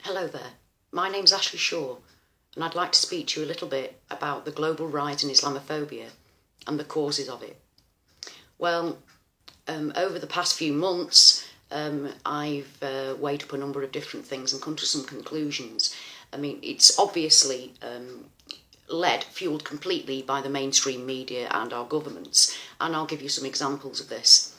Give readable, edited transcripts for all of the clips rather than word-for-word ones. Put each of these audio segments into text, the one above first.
Hello there, my name's Ashley Shaw and I'd like to speak to you a little bit about the global rise in Islamophobia and the causes of it. Well, over the past few months I've weighed up a number of different things and come to some conclusions. I mean, it's obviously fueled completely by the mainstream media and our governments, and I'll give you some examples of this.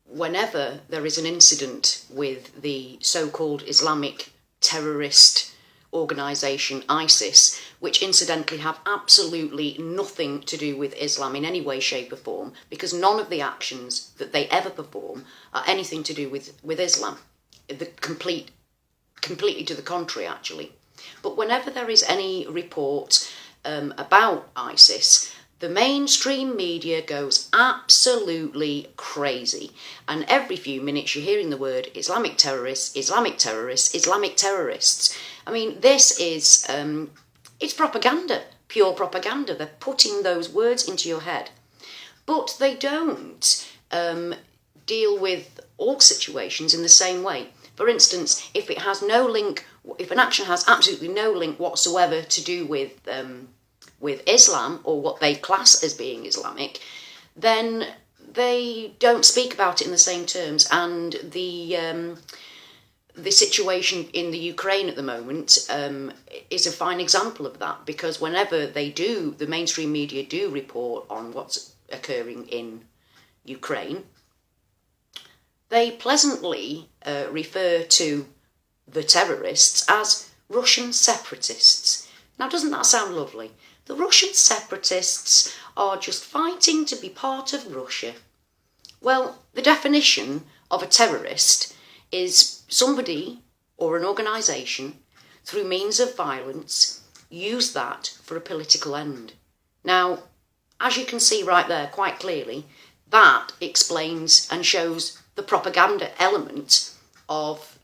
Whenever there is an incident with the so-called Islamic Terrorist organisation ISIS, which incidentally have absolutely nothing to do with Islam in any way, shape or form, because none of the actions that they ever perform are anything to do with Islam. Completely to the contrary, actually. But whenever there is any report about ISIS, the mainstream media goes absolutely crazy, and every few minutes you're hearing the word Islamic terrorists, Islamic terrorists, Islamic terrorists. I mean, this is, it's propaganda, pure propaganda. They're putting those words into your head. But they don't deal with all situations in the same way. For instance, if it has no link, if an action has absolutely no link whatsoever to do with Islam or what they class as being Islamic, then they don't speak about it in the same terms. And the situation in the Ukraine at the moment is a fine example of that, because whenever the mainstream media do report on what's occurring in Ukraine, they pleasantly refer to the terrorists as Russian separatists. Now, doesn't that sound lovely? The Russian separatists are just fighting to be part of Russia. Well, the definition of a terrorist is somebody or an organisation, through means of violence, use that for a political end. Now, as you can see right there quite clearly, that explains and shows the propaganda element of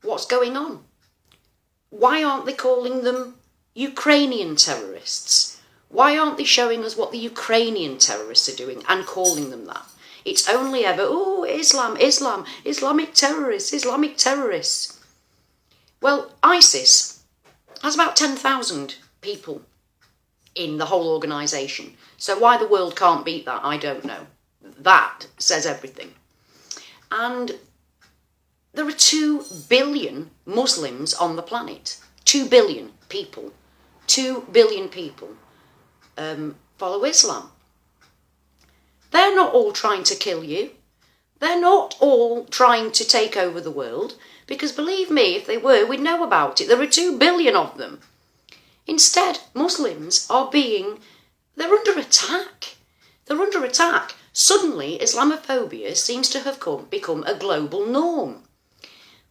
what's going on. Why aren't they calling them Ukrainian terrorists? Why aren't they showing us what the Ukrainian terrorists are doing and calling them that? It's only ever, Islam, Islamic terrorists, Islamic terrorists. Well, ISIS has about 10,000 people in the whole organisation. So why the world can't beat that, I don't know. That says everything. And there are 2 billion Muslims on the planet. 2 billion people. 2 billion people follow Islam. They're not all trying to kill you. They're not all trying to take over the world, because believe me, if they were, we'd know about it. There are 2 billion of them. Instead, Muslims they're under attack. They're under attack. Suddenly, Islamophobia seems to have become a global norm.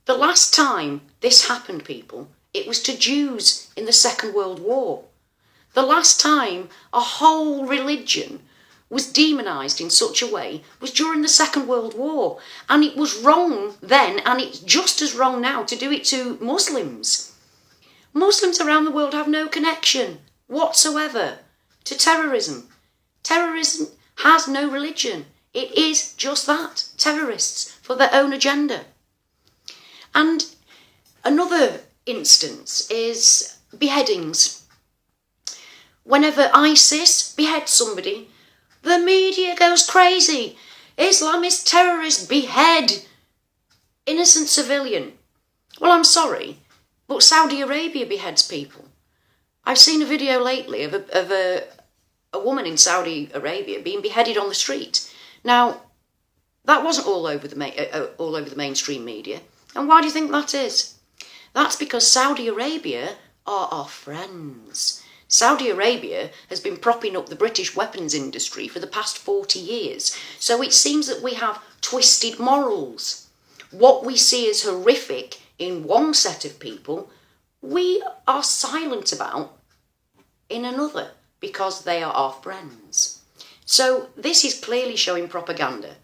The last time this happened, people, it was to Jews in the Second World War. The last time a whole religion was demonised in such a way was during the Second World War. And it was wrong then, and it's just as wrong now to do it to Muslims. Muslims around the world have no connection whatsoever to terrorism. Terrorism has no religion. It is just that, terrorists for their own agenda. And another instance is beheadings. Whenever ISIS beheads somebody, the media goes crazy. Islamist terrorists behead innocent civilian. Well, I'm sorry, but Saudi Arabia beheads people. I've seen a video lately of a woman in Saudi Arabia being beheaded on the street. Now, that wasn't all over the mainstream media. And why do you think that is? That's because Saudi Arabia are our friends. Saudi Arabia has been propping up the British weapons industry for the past 40 years. So it seems that we have twisted morals. What we see as horrific in one set of people, we are silent about in another, because they are our friends. So this is clearly showing propaganda.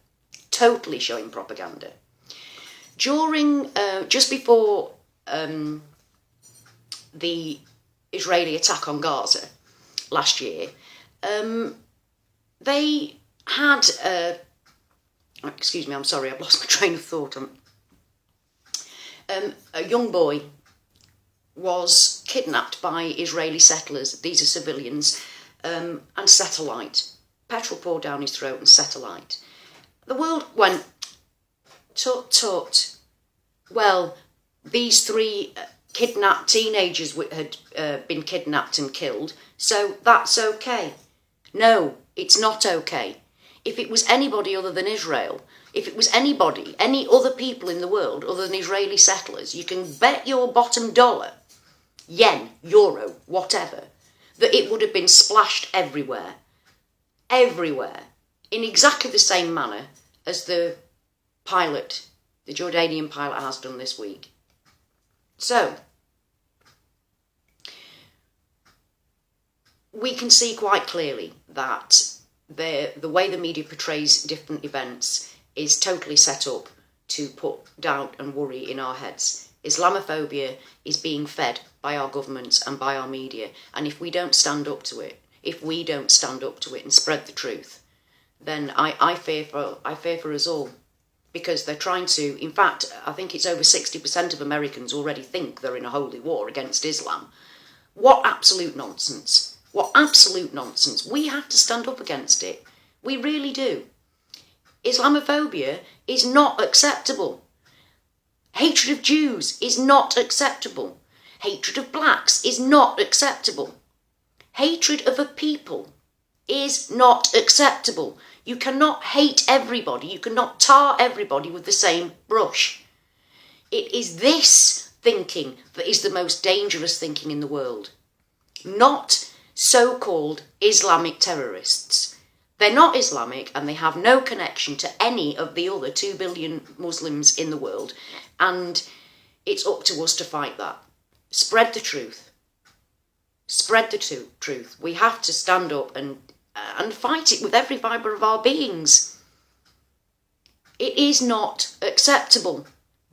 Totally showing propaganda. Just before the Israeli attack on Gaza last year, they had, excuse me, I'm sorry, I've lost my train of thought. A young boy was kidnapped by Israeli settlers, these are civilians, and set alight. Petrol poured down his throat and set alight. The world went, tut tut. Well, these three kidnapped teenagers had been kidnapped and killed, so that's okay. No, it's not okay. If it was anybody other than Israel, if it was anybody, any other people in the world other than Israeli settlers, you can bet your bottom dollar, yen, euro, whatever, that it would have been splashed everywhere. Everywhere. In exactly the same manner as the pilot, the Jordanian pilot, has done this week. So, we can see quite clearly that the way the media portrays different events is totally set up to put doubt and worry in our heads. Islamophobia is being fed by our governments and by our media, and if we don't stand up to it, and spread the truth, then I fear for us all, because they're trying to. In fact, I think it's over 60% of Americans already think they're in a holy war against Islam. What absolute nonsense! What absolute nonsense! We have to stand up against it. We really do. Islamophobia is not acceptable. Hatred of Jews is not acceptable. Hatred of blacks is not acceptable. Hatred of a people is not acceptable. You cannot hate everybody. You cannot tar everybody with the same brush. It is this thinking that is the most dangerous thinking in the world. Not so-called Islamic terrorists. They're not Islamic and they have no connection to any of the other 2 billion Muslims in the world. And it's up to us to fight that. Spread the truth. Spread the truth. We have to stand up and fight it with every fibre of our beings. It is not acceptable.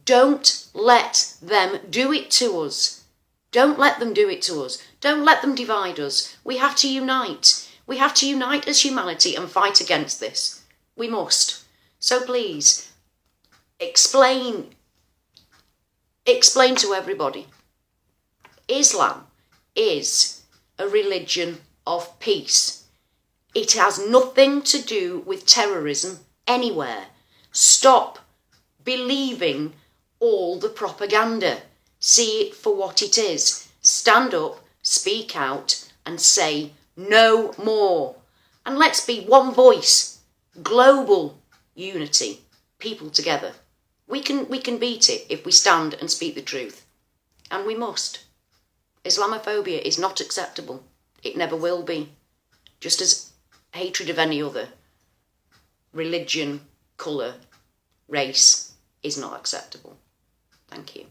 Don't let them do it to us. Don't let them do it to us. Don't let them divide us. We have to unite. We have to unite as humanity and fight against this. We must. So please, explain to everybody. Islam is a religion of peace. It has nothing to do with terrorism anywhere. Stop believing all the propaganda. See it for what it is. Stand up, speak out, and say no more. And let's be one voice. Global unity. People together. We can beat it if we stand and speak the truth. And we must. Islamophobia is not acceptable. It never will be. Just as hatred of any other religion, colour, race is not acceptable. Thank you.